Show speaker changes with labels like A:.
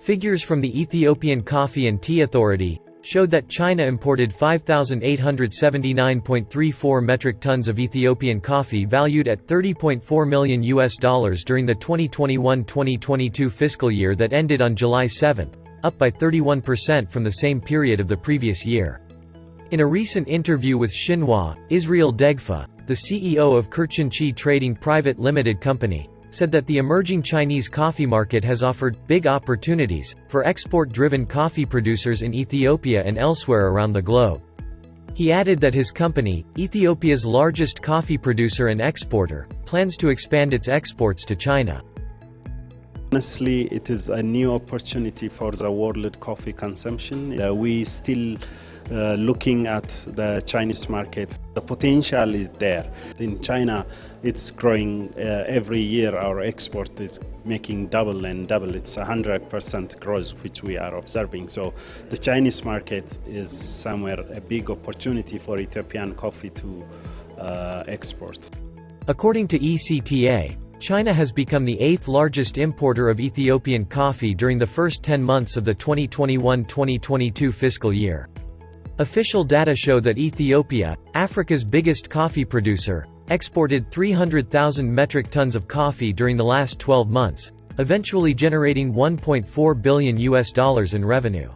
A: Figures from the Ethiopian Coffee and Tea Authority showed that China imported 5,879.34 metric tons of Ethiopian coffee valued at $30.4 million during the 2021-2022 fiscal year that ended on July 7, up by 31% from the same period of the previous year. In a recent interview with Xinhua, Israel Degfa, the CEO of Kirchenchi Trading Private Limited Company, said that the emerging Chinese coffee market has offered big opportunities for export-driven coffee producers in Ethiopia and elsewhere around the globe. He added that his company, Ethiopia's largest coffee producer and exporter, plans to expand its exports to China.
B: Honestly, it is a new opportunity for the world coffee consumption. We still looking at the Chinese market. The potential is there. In China, it's growing every year. Our export is making double and double. It's 100% growth, which we are observing. So the Chinese market is somewhere a big opportunity for Ethiopian coffee to export.
A: According to ECTA, China has become the 8th largest importer of Ethiopian coffee during the first 10 months of the 2021-2022 fiscal year. Official data show that Ethiopia, Africa's biggest coffee producer, exported 300,000 metric tons of coffee during the last 12 months, eventually generating $1.4 billion in revenue.